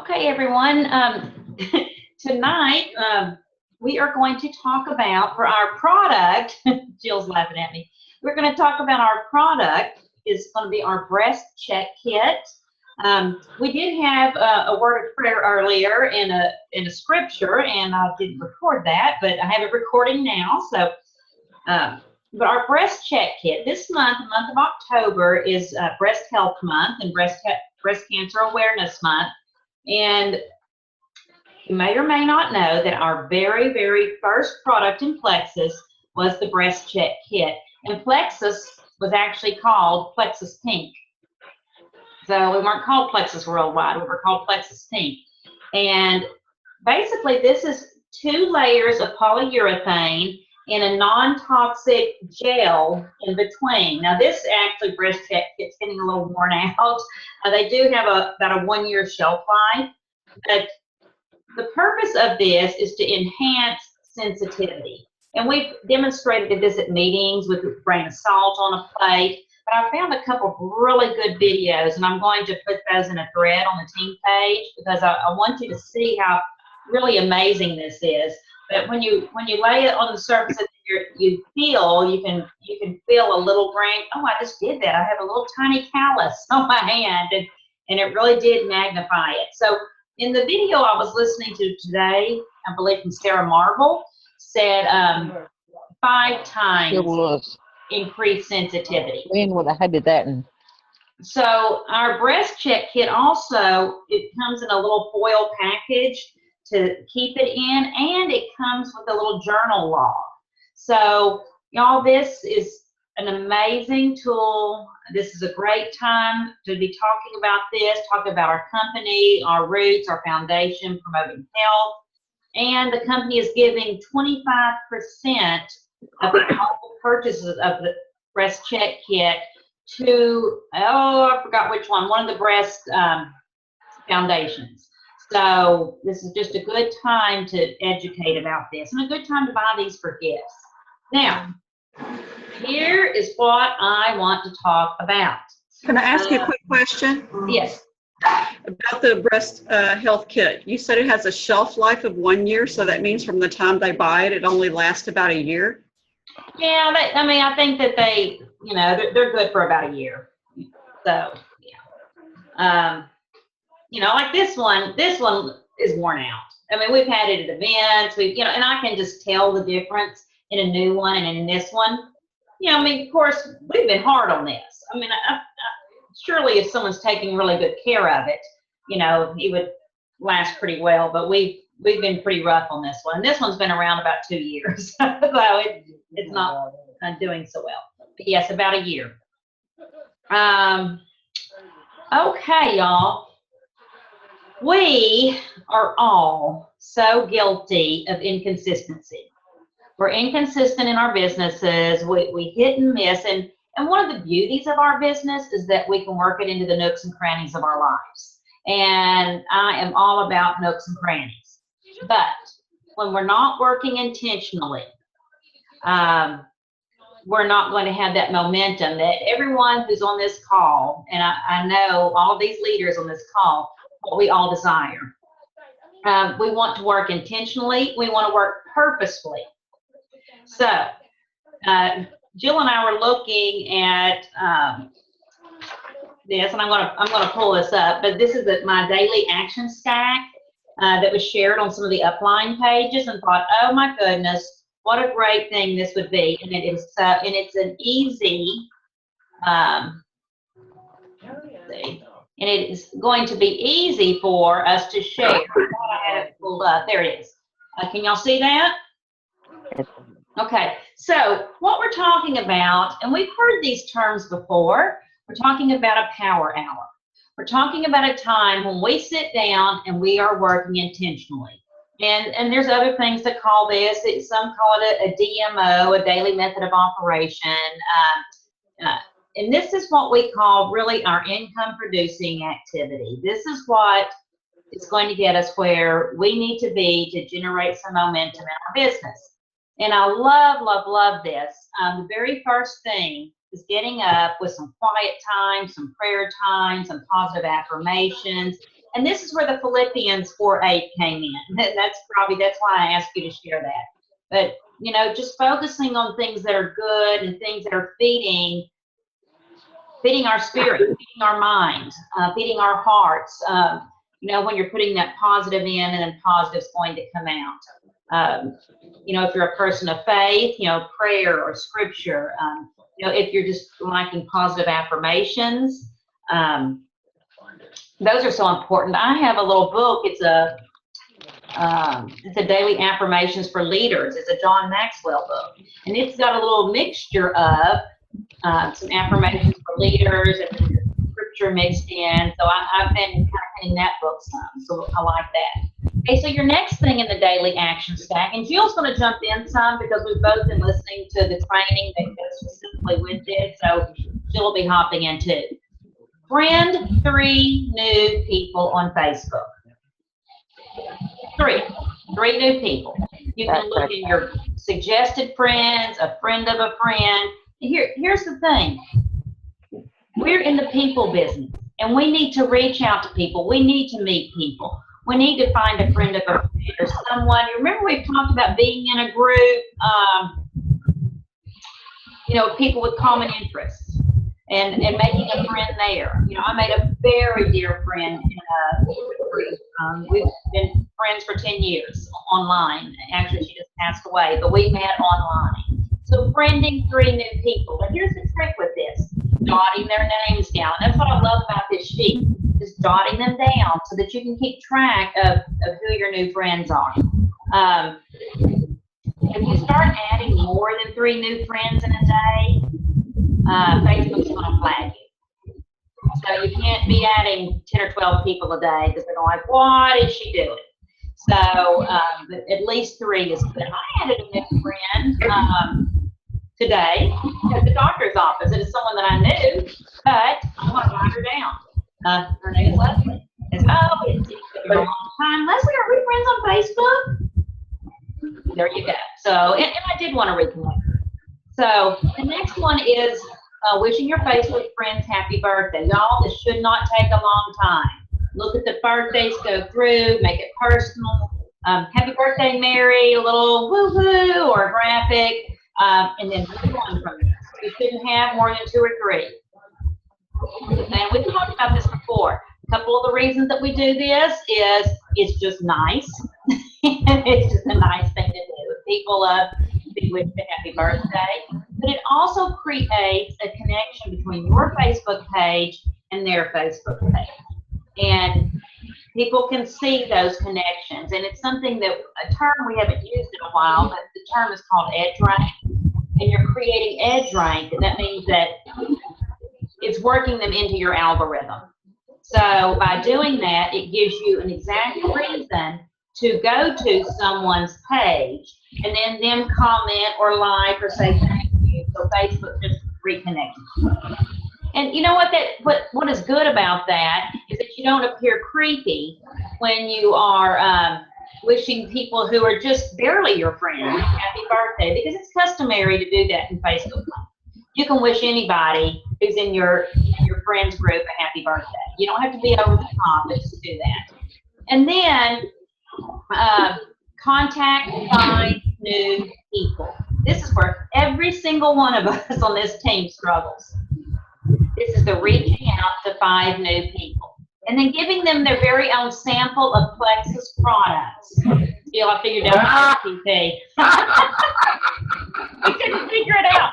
Okay, everyone. Tonight we are going to talk about for our product. Jill's laughing at me. We're going to talk about our product. Is going to be our breast check kit. We did have a word of prayer earlier in a scripture, and I didn't record that, but I have it recording now. So, but our breast check kit this month, the month of October, is Breast Health Month and Breast Cancer Awareness Month. And you may or may not know that our very, very first product in Plexus was the breast check kit. And Plexus was actually called Plexus Pink. So we weren't called Plexus Worldwide, we were called Plexus Pink. And basically this is 2 layers of polyurethane and a non-toxic gel in between. Now this actually breast check kit's getting a little worn out. They do have about a 1-year shelf life, but the purpose of this is to enhance sensitivity. And we've demonstrated this at meetings with a grain of salt on a plate, but I found a couple of really good videos, and I'm going to put those in a thread on the team page because I want you to see how really amazing this is. But when you lay it on the surface, you can feel a little grain. Oh, I just did that. I have a little tiny callus on my hand, and it really did magnify it. So in the video I was listening to today, I believe from Sarah Marvel, said 5 times increased sensitivity. When would I have that? So our breast check kit also, it comes in a little foil package to keep it in, and it comes with a little journal log. So y'all, this is an amazing tool. This is a great time to be talking about this, talking about our company, our roots, our foundation, promoting health. And the company is giving 25% of the total purchases of the breast check kit to, I forgot which one of the breast foundations. So this is just a good time to educate about this and a good time to buy these for gifts. Now, here is what I want to talk about. Can I ask you a quick question? Yes. About the breast health kit. You said it has a shelf life of 1 year, so that means from the time they buy it, it only lasts about a year? Yeah, I think that they, they're good for about a year. So, yeah. Like this one is worn out. I mean, we've had it at events, and I can just tell the difference in a new one and in this one. Of course, we've been hard on this. Surely if someone's taking really good care of it, it would last pretty well, but we've been pretty rough on this one. This one's been around about 2 years, so it's not doing so well. But yes, about a year. Okay, y'all. We are all so guilty of inconsistency. We're inconsistent in our businesses. We hit and miss. And one of the beauties of our business is that we can work it into the nooks and crannies of our lives. And I am all about nooks and crannies. But when we're not working intentionally, we're not going to have that momentum that everyone who's on this call, and I know all these leaders on this call, what we all desire. We want to work intentionally. We want to work purposefully. So Jill and I were looking at this, and I'm gonna pull this up. But this is my daily action stack that was shared on some of the upline pages, and thought, oh my goodness, what a great thing this would be. And it is, and it's an easy. And it is going to be easy for us to share. I have it pulled up. There it is. Can y'all see that? Okay, so what we're talking about, and we've heard these terms before, we're talking about a power hour. We're talking about a time when we sit down and we are working intentionally. And there's other things that call this. Some call it a DMO, a daily method of operation. And this is what we call really our income producing activity. This is what is going to get us where we need to be to generate some momentum in our business. And I love, love, love this. The very first thing is getting up with some quiet time, some prayer time, some positive affirmations, And this is where the Philippians 4:8 came in. That's why I asked you to share that. But, you know, just focusing on things that are good and things that are feeding our spirit, feeding our minds, feeding our hearts. You know, when you're putting that positive in, and then positive's going to come out. You know, if you're a person of faith, you know, prayer or scripture. You know, if you're just liking positive affirmations, those are so important. I have a little book. It's a daily affirmations for leaders. It's a John Maxwell book, and it's got a little mixture of some affirmations for leaders and scripture mixed in. So I've been kind of in that book some, so I like that. Okay, so your next thing in the daily action stack, and Jill's going to jump in some because we've both been listening to the training that goes specifically with it, so Jill will be hopping in too. Friend 3 new people on Facebook. Three new people. You can look in your suggested friends, a friend of a friend. Here's the thing. We're in the people business, and we need to reach out to people. We need to meet people. We need to find a friend of a friend or someone. You remember we've talked about being in a group, you know, people with common interests and making a friend there. You know, I made a very dear friend in a group. We've been friends for 10 years online. Actually, she just passed away, but we met online. So friending 3 new people. But here's the trick with this, jotting their names down. That's what I love about this sheet, just jotting them down so that you can keep track of who your new friends are. If you start adding more than 3 new friends in a day, Facebook's going to flag you. So you can't be adding 10 or 12 people a day because they're like, what is she doing? So at least 3 is good. I added a new friend today at the doctor's office. It is someone that I knew, but I want to write her down. Her name is Leslie. It's been a long time. Leslie, are we friends on Facebook? There you go. So, and I did want to reconnect. So the next one is wishing your Facebook friends happy birthday. Y'all, this should not take a long time. Look at the birthdays, go through, make it personal. Happy birthday, Mary, a little woo-hoo or a graphic, and then move on from there. You shouldn't have more than 2 or 3. And we've talked about this before. A couple of the reasons that we do this is it's just nice. It's just a nice thing to do. People love to be wished a happy birthday. But it also creates a connection between your Facebook page and their Facebook page. And people can see those connections. And it's something that, a term we haven't used in a while, but the term is called edge rank. And you're creating edge rank, and that means that it's working them into your algorithm. So by doing that, it gives you an exact reason to go to someone's page and then them comment or like or say thank you. So Facebook just reconnects you. And you know what is good about that is that you don't appear creepy when you are wishing people who are just barely your friend happy birthday, because it's customary to do that in Facebook. You can wish anybody who's in your friends group a happy birthday. You don't have to be over the top, but just do that. And then contact 5 new people. This is where every single one of us on this team struggles. This is the reaching out to 5 new people. And then giving them their very own sample of Plexus products. Still, I figured out RTP. We couldn't figure it out.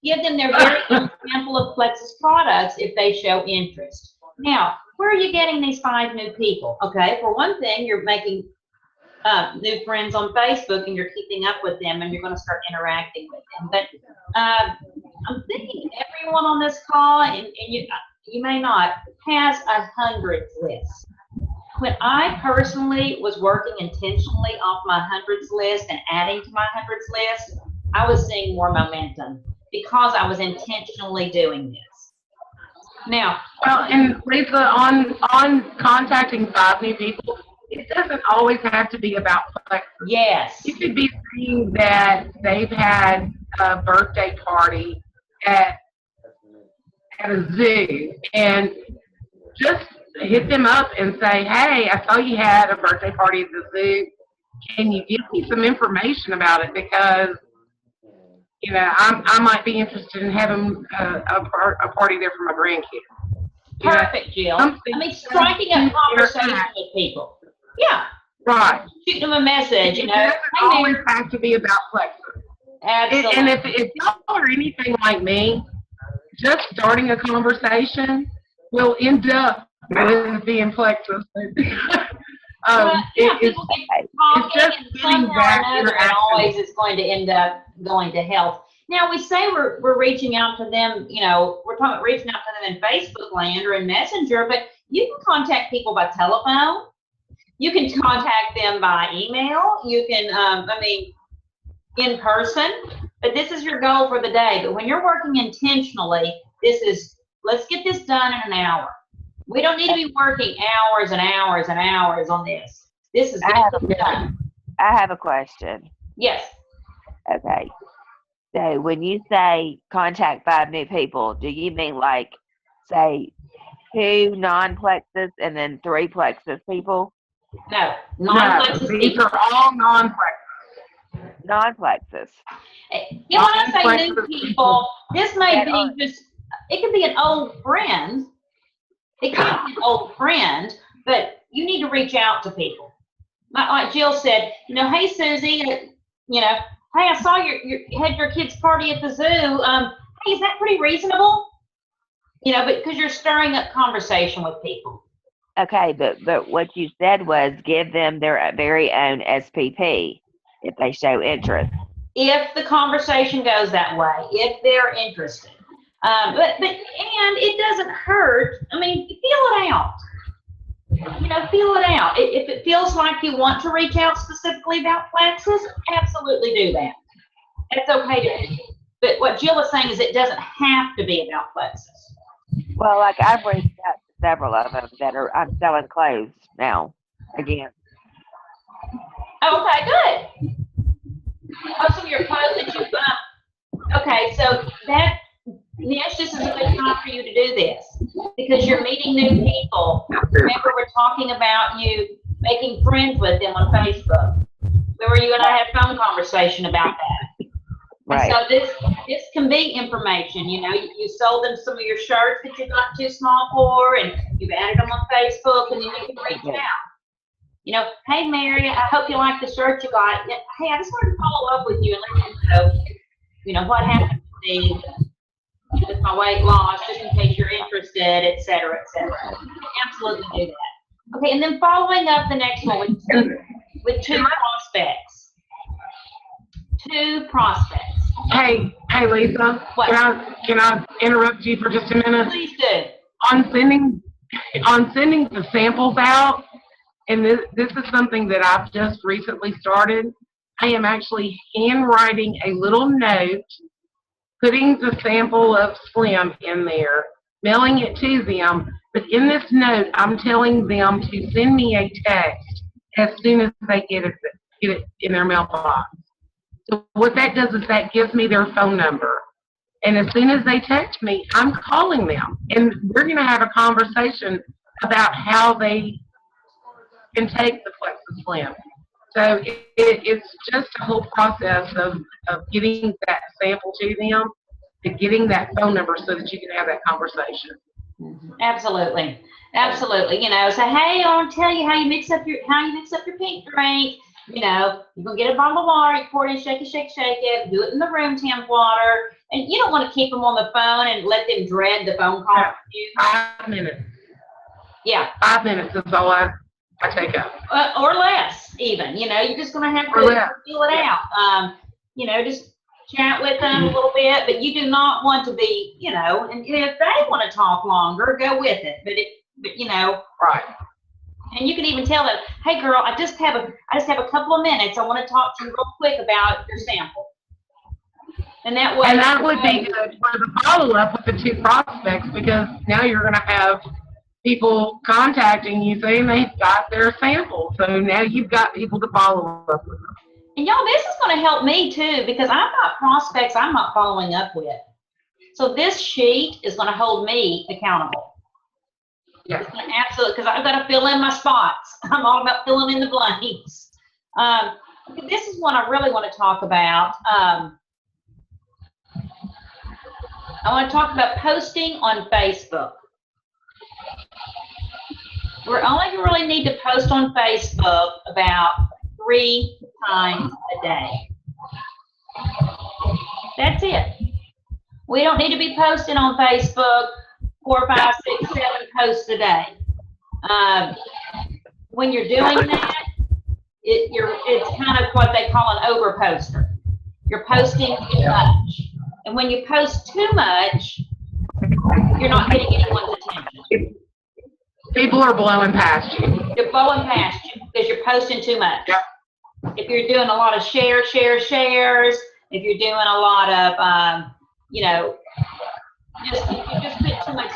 Give them their very own sample of Plexus products if they show interest. Now, where are you getting these 5 new people? Okay, for one thing, you're making new friends on Facebook and you're keeping up with them and you're going to start interacting with them. But I'm thinking everyone on this call, and you may not, has a 100s list. When I personally was working intentionally off my 100s list and adding to my 100s list, I was seeing more momentum because I was intentionally doing this. Now, well, and Lisa, on contacting 5 new people, it doesn't always have to be about Plexus. Yes. You could be saying that they've had a birthday party at a zoo, and just hit them up and say, hey, I saw you had a birthday party at the zoo. Can you give me some information about it? Because, you know, I might be interested in having a party there for my grandkids. Perfect, Jill. I mean, striking up conversation with people. Yeah. Right. Shooting them a message, you know. It doesn't always have to be about Plexus. Absolutely. And if y'all are anything like me, just starting a conversation will end up with being Plexus. People get talking, just and somehow or another, it always is going to end up going to health. Now, we say we're reaching out to them, you know, we're talking about reaching out to them in Facebook land or in Messenger, but you can contact people by telephone. You can contact them by email. You can, in person. But this is your goal for the day. But when you're working intentionally, this is, let's get this done in an hour. We don't need to be working hours and hours and hours on this. This is done. I have a question. Yes. Okay. So when you say contact 5 new people, do you mean like, say, 2 non-Plexus and then 3 Plexus people? No, non-Plexus these people. are all non-Plexus. Non-Plexus. You know, when I say new people, this may be just, it could be an old friend. It could be an old friend, but you need to reach out to people. Like Jill said, you know, hey, Susie, you know, hey, I saw you had your kids' party at the zoo. Hey, is that pretty reasonable? You know, but because you're stirring up conversation with people. Okay, but what you said was give them their very own SPP if they show interest. If the conversation goes that way, if they're interested. And it doesn't hurt. I mean, feel it out. You know, feel it out. If it feels like you want to reach out specifically about Plexus, absolutely do that. It's okay to do. But what Jill is saying is it doesn't have to be about Plexus. Well, like I've reached out to several of them that I'm selling clothes now again. Okay, good. Oh, so your clothes that you okay, so yes, this is a good time for you to do this because you're meeting new people. Remember, we're talking about you making friends with them on Facebook. Remember, you and I had a phone conversation about that. Right. So this can be information. You know, you sold them some of your shirts that you got too small for, and you've added them on Facebook, and then you can reach out. You know, hey, Mary, I hope you like the shirt you got. Hey, I just wanted to follow up with you and let you know, what happened to me with my weight loss, just in case you're interested, et cetera, et cetera. Absolutely do that. Okay, and then following up the next one with 2 prospects. 2 prospects. Hey, Lisa. What? Can I interrupt you for just a minute? Please do. On sending the samples out, and this is something that I've just recently started. I am actually handwriting a little note, putting the sample of Slim in there, mailing it to them. But in this note, I'm telling them to send me a text as soon as they get it in their mailbox. So what that does is that gives me their phone number. And as soon as they text me, I'm calling them. And we're going to have a conversation about how they can take the Plexus Slim. So it's just a whole process of getting that sample to them, to getting that phone number so that you can have that conversation. Absolutely. Absolutely. You know, say, hey, I want to tell you how you mix up your pink drink. You know, you're going to get a bottle of water, you pour it in, shake it, do it in the room temp water. And you don't want to keep them on the phone and let them dread the phone call. 5 minutes. Yeah. 5 minutes is all I take up. Or less, even. You know, you're just going to have to feel it out. You know, just chat with them a little bit, but you do not want to be, you know, and if they want to talk longer, go with it. But you know, right. And you can even tell them, hey girl, I just have a couple of minutes. I want to talk to you real quick about your sample. And that way. And that would be good for the follow-up with the 2 prospects, because now you're going to have people contacting you saying they've got their sample. So now you've got people to follow up with them. And y'all, this is going to help me too, because I've got prospects I'm not following up with. So this sheet is going to hold me accountable. Yeah. Absolutely, because I've got to fill in my spots. I'm all about filling in the blanks. This is one I really want to talk about. I want to talk about posting on Facebook. We're only really need to post on Facebook about 3 times a day. That's it. We don't need to be posting on Facebook 4, 5, 6, 7 posts a day. When you're doing that, it's kind of what they call an over poster. You're posting too much. And when you post too much, you're not getting anyone's attention. People are blowing past you. They're blowing past you because you're posting too much. If you're doing a lot of shares, if you're doing a lot of, you know, if you just put too much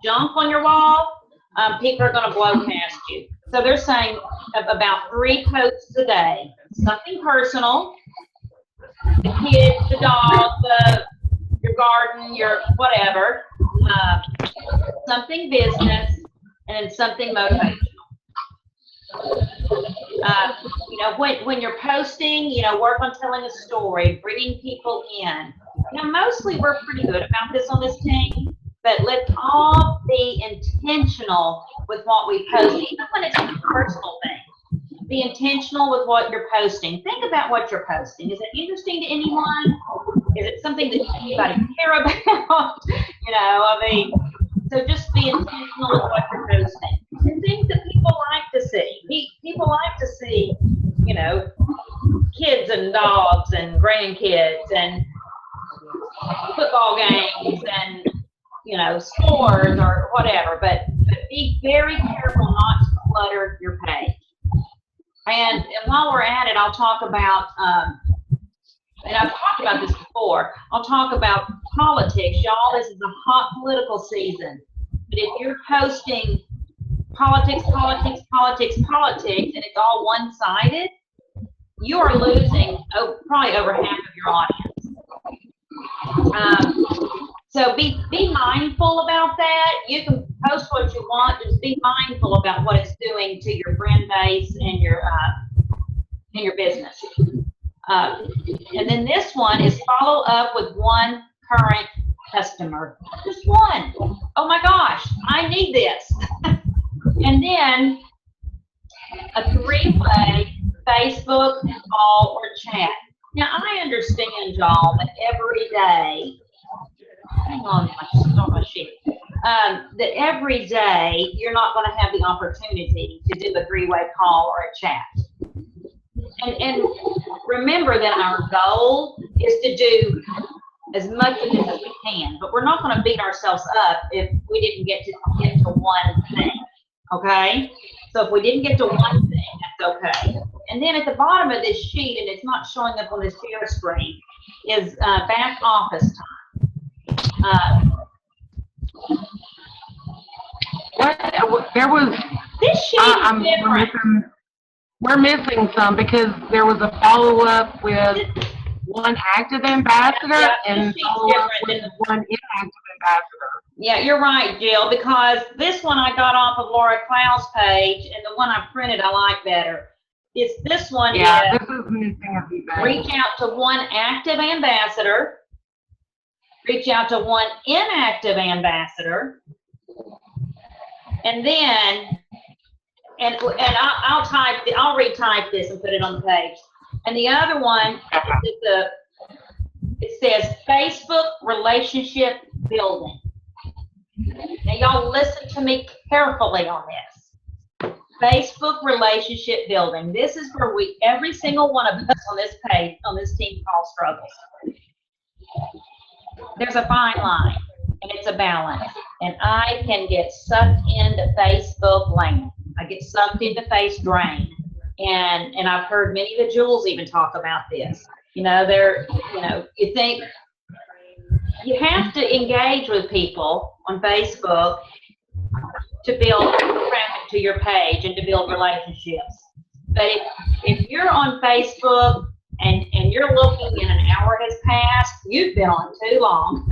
junk on your wall, people are going to blow past you. So they're saying about 3 posts a day. Something personal, the kids, the dog, your garden, your whatever, something business, and then something motivational. You know, when you're posting, you know, work on telling a story, bringing people in. You know, mostly we're pretty good about this on this team, but let's all be intentional with what we post, even when it's a personal thing. Be intentional with what you're posting. Think about what you're posting. Is it interesting to anyone? Is it something that anybody care about? You know, I mean, so just be intentional with what you're posting. And things that people like to see. People like to see, you know, kids and dogs and grandkids and football games and, you know, scores or whatever. But be very careful not to clutter your page. And while we're at it, I'll talk about, and I've talked about this before, I'll talk about politics. Y'all, this is a hot political season. But if you're posting politics, and it's all one-sided, you are losing probably over half of your audience. So be mindful about that. You can post what you want, just be mindful about what it's doing to your friend base and your business. And then this one is follow up with one current customer. Just one. Oh my gosh, I need this. And then a 3-way Facebook call or chat. Now I understand, y'all, that every day, hang on, my sheet. That every day you're not going to have the opportunity to do a 3-way call or a chat. And remember that our goal is to do as much of this as we can, but we're not going to beat ourselves up if we didn't get to one thing, okay? So if we didn't get to one thing, that's okay. And then at the bottom of this sheet, and it's not showing up on this share screen, is back office time. There was. This sheet is different. We're missing some because there was a follow-up with one active ambassador and follow-up with one inactive ambassador. Yeah, you're right, Jill, because this one I got off of Laura Clow's page, and the one I printed I like better. It's this one. Yeah, this is missing a few things. Reach out to one active ambassador. Reach out to one inactive ambassador. And then, I'll retype this and put it on the page. And the other one, it says Facebook relationship building. Now y'all listen to me carefully on this. Facebook relationship building. This is where every single one of us on this page, on this team call struggles. There's a fine line, and it's a balance. And I can get sucked into Facebook land. I get sucked into face drain. And I've heard many of the Jules even talk about this. You know, you think you have to engage with people on Facebook to build traffic to your page and to build relationships. But if you're on Facebook and you're looking and an hour has passed, you've been on too long.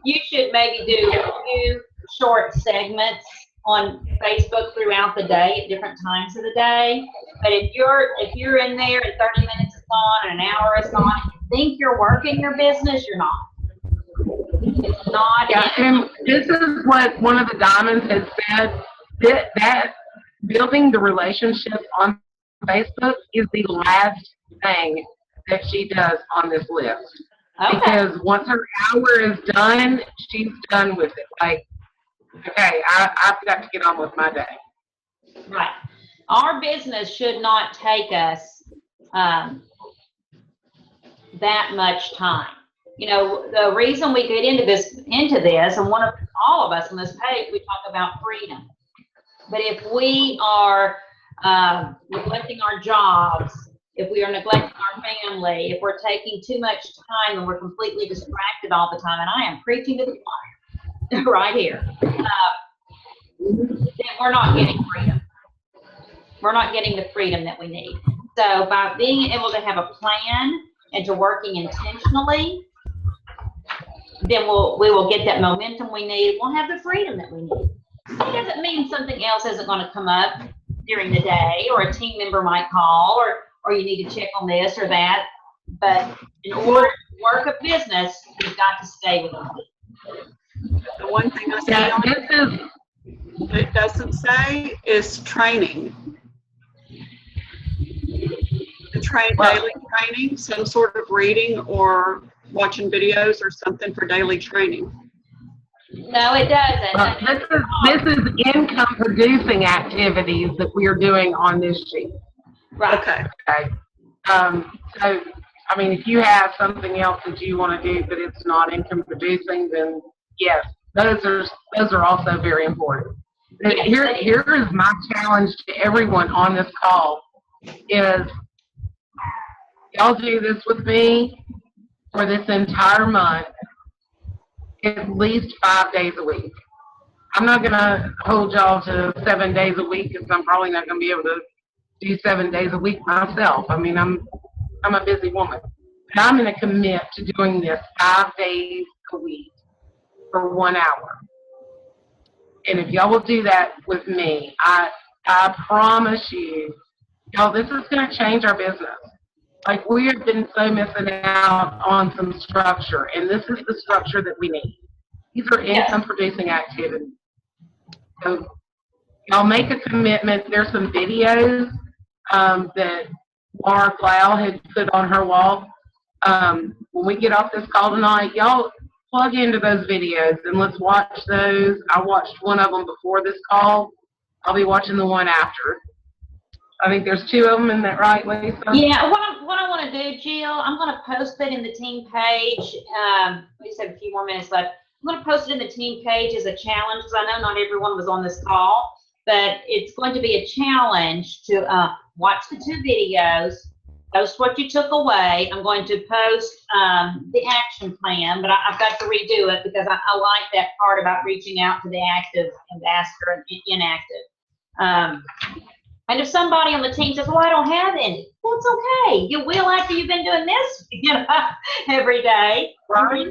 You should maybe do a few short segments on Facebook throughout the day at different times of the day. But if you're in there and 30 minutes is on and an hour is on, and you think you're working your business, you're not. It's not. Yeah, and this is what one of the diamonds has said, that building the relationship on Facebook is the last thing that she does on this list. Okay. Because once her hour is done, she's done with it. Like, okay, I've got to get on with my day. Right. Our business should not take us that much time. You know, the reason we get into this, and all of us on this page, we talk about freedom. But if we are neglecting our jobs, if we are neglecting our family, if we're taking too much time and we're completely distracted all the time, and I am preaching to the choir right here, then we're not getting freedom. We're not getting the freedom that we need. So by being able to have a plan and to working intentionally, then we will get that momentum we need. We'll have the freedom that we need. It doesn't mean something else isn't going to come up during the day, or a team member might call, or you need to check on this or that. But in order to work a business, you've got to stay with it. The one thing I say on it doesn't say is training. Daily training, some sort of reading or watching videos or something for daily training. No, it doesn't. This is income producing activities that we are doing on this sheet. Right. Okay. So, I mean, if you have something else that you want to do, but it's not income producing, then yes, those are also very important. Here is my challenge to everyone on this call is, y'all do this with me for this entire month, at least 5 days a week. I'm not going to hold y'all to 7 days a week, because I'm probably not going to be able to do 7 days a week myself. I mean, I'm a busy woman. But I'm going to commit to doing this 5 days a week for 1 hour. And if y'all will do that with me, I promise you, y'all, this is going to change our business. Like, we have been so missing out on some structure, and this is the structure that we need. These are income-producing activities. So, y'all make a commitment. There's some videos that Laura Clow had put on her wall. When we get off this call tonight, y'all plug into those videos, and let's watch those. I watched one of them before this call. I'll be watching the one after. I think there's 2 of them, isn't that right, Lisa? Yeah, what I want to do, Jill, I'm going to post it in the team page. We just have a few more minutes left. I'm going to post it in the team page as a challenge, because I know not everyone was on this call, but it's going to be a challenge to watch the 2 videos, post what you took away. I'm going to post the action plan, but I've got to redo it because I like that part about reaching out to the active ambassador and inactive. And if somebody on the team says, well, I don't have any, that's okay. You will after you've been doing this, every day. Right.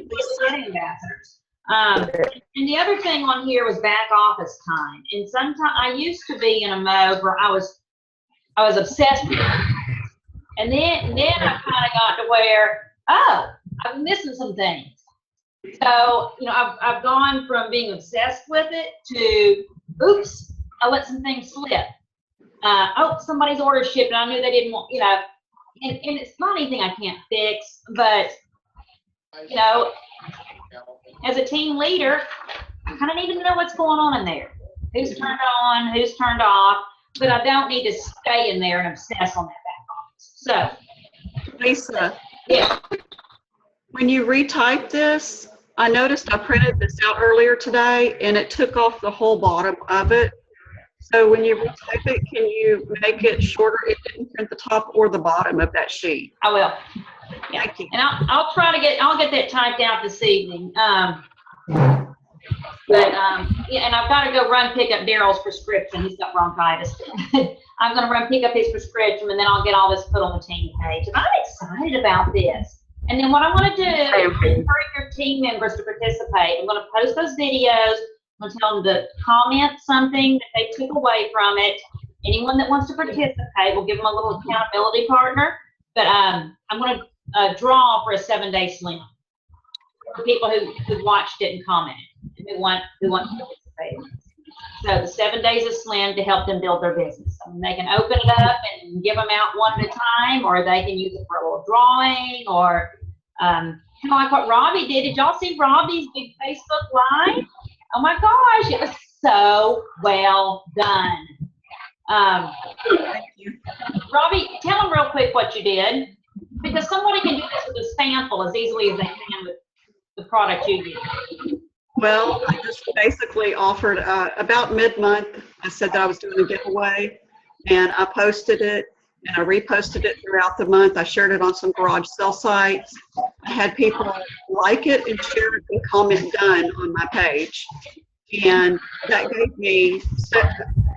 Ambassadors. And the other thing on here was back office time. And sometimes I used to be in a mode where I was obsessed with it. And then I kind of got to where, I'm missing some things. So, I've gone from being obsessed with it to, oops, I let some things slip. Somebody's order shipped and I knew they didn't want, and it's not anything I can't fix, but, as a team leader, I kind of need to know what's going on in there. Who's turned on, who's turned off, but I don't need to stay in there and obsess on that back office. So, Lisa, yeah. When you retype this, I noticed I printed this out earlier today and it took off the whole bottom of it. So when you retype it, can you make it shorter? It didn't print the top or the bottom of that sheet. I will. Yeah. Thank you. And I'll get that typed out this evening. And I've got to go pick up Daryl's prescription. He's got bronchitis. I'm going to pick up his prescription, and then I'll get all this put on the team page. And I'm excited about this. And then what I want to do is encourage your team members to participate. I'm going to post those videos. I'm gonna tell them to comment something that they took away from it. Anyone that wants to participate, we'll give them a little accountability partner. But I'm gonna draw for a 7-day slim for people who watched it and commented and who want to participate. So the 7 days of slim to help them build their business. I mean, they can open it up and give them out one at a time, or they can use it for a little drawing, or kind of like what Robbie did. Did y'all see Robbie's big Facebook Live? Oh my gosh, it was so well done. Thank you. Robbie, tell them real quick what you did, because somebody can do this with a sample as easily as they can with the product you did. Well, I just basically offered, about mid-month, I said that I was doing a giveaway, and I posted it, and I reposted it throughout the month. I shared it on some garage sale sites. I had people like it and share it and comment done on my page. And that gave me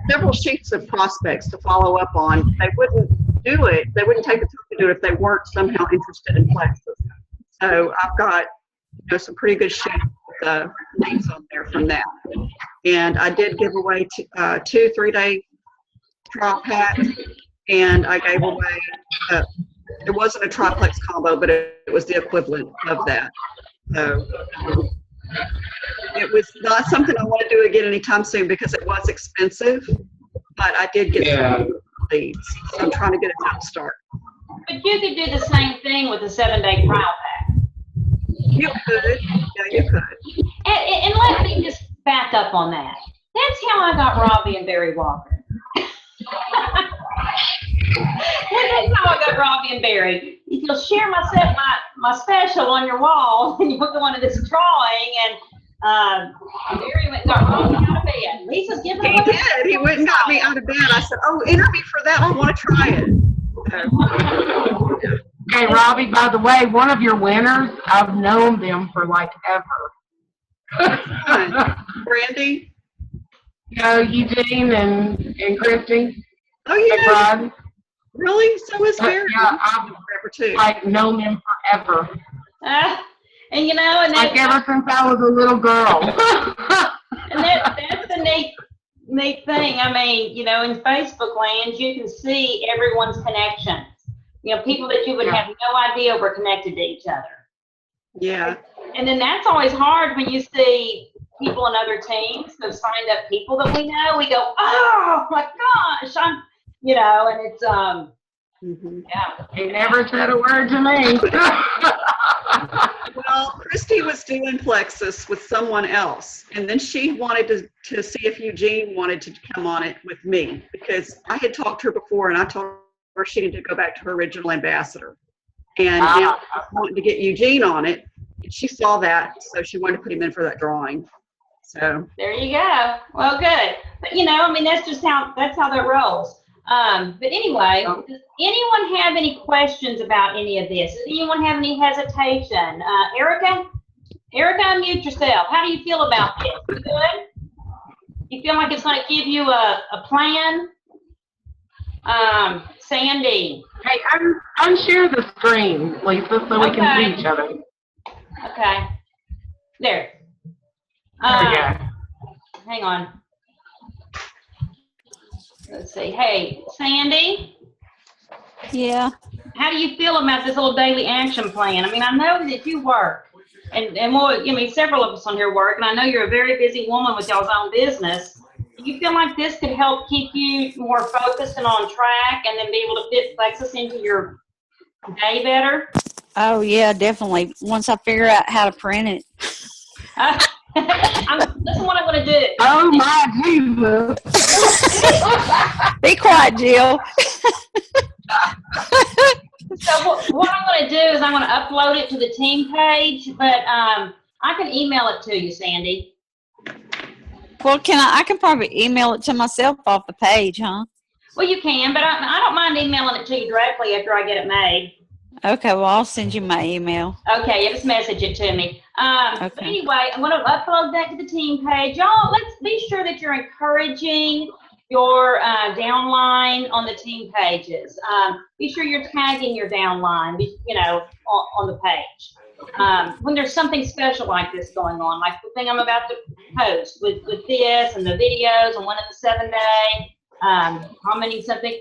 several sheets of prospects to follow up on. They wouldn't do it. They wouldn't take the time to do it if they weren't somehow interested in Plexus. So I've got some pretty good sheets with names on there from that. And I did give away 2 3-day trial packs, and I gave away, it wasn't a triplex combo, but it was the equivalent of that. So it was not something I want to do again anytime soon because it was expensive, but I did get some leads. So I'm trying to get a jump start. But you could do the same thing with a 7-day trial pack. You could. Yeah, you could. And let me just back up on that. That's how I got Robbie and Barry Walker. That's how I got Robbie and Barry. If you'll share my special on your wall, and you'll go into this drawing, and Barry went and got Robbie out of bed. Lisa's giving He did. He went and got me out of bed. I said, "Oh, enter me for that. I want to try it." Hey, Robbie, by the way, one of your winners, I've known them for like ever. Brandy? Eugene and Christy. Oh, yeah. Rod. Really? So is Barry. Yeah, I've Forever too. like known them forever. And and Like ever since I was a little girl. And that's the neat thing. I mean, in Facebook land, you can see everyone's connections. People that you would have no idea were connected to each other. Yeah. And then that's always hard when you see people in other teams who've signed up people that we know. We go, oh my gosh, and it's yeah. He never said a word to me. Well, Christy was doing Plexus with someone else, and then she wanted to see if Eugene wanted to come on it with me, because I had talked to her before, and I told her she needed to go back to her original ambassador. And now I wanted to get Eugene on it. And she saw that, so she wanted to put him in for that drawing. So there you go. Well, good. But that's how that rolls. But anyway, does anyone have any questions about any of this? Does anyone have any hesitation? Erica, unmute yourself. How do you feel about this? You good? You feel like it's going to give you a plan? Sandy. Hey, unshare the screen, Lisa, so we can see each other. Okay. There. There we go. Hang on. Let's see. Hey, Sandy. Yeah. How do you feel about this little daily action plan? I know that you work, and several of us on here work, and I know you're a very busy woman with y'all's own business. Do you feel like this could help keep you more focused and on track, and then be able to fit Plexus into your day better? Oh, yeah, definitely. Once I figure out how to print it. Listen what I'm going to do. Oh, my Jesus. Be quiet, Jill. So what I'm going to do is I'm going to upload it to the team page, but I can email it to you, Sandy. Well, I can probably email it to myself off the page, huh? Well, you can, but I don't mind emailing it to you directly after I get it made. Okay, well, I'll send you my email. Okay, just message it to me. Okay. But anyway, I'm going to upload that to the team page. Y'all, let's be sure that you're encouraging your downline on the team pages. Be sure you're tagging your downline, on the page. when there's something special like this going on, like the thing I'm about to post with this and the videos and one at the 7-day, commenting something.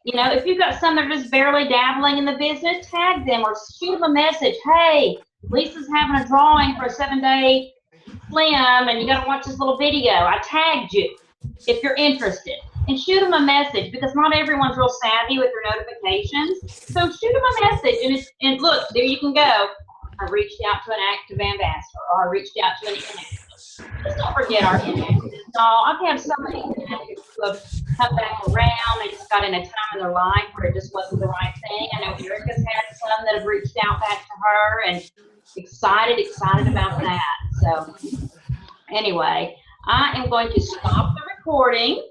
You know, if you've got some that are just barely dabbling in the business, tag them or shoot them a message. Hey, Lisa's having a drawing for a 7-day slim, and you got to watch this little video. I tagged you if you're interested. And shoot them a message, because not everyone's real savvy with their notifications. So shoot them a message, and look, there you can go. I reached out to an active ambassador, or I reached out to an inactive. Just don't forget our inactives. No, I've had so many inactives who have come back around. They just got in a time in their life where it just wasn't the right thing. I know Erica's had some that have reached out back to her, and excited about that. So anyway, I am going to stop the recording.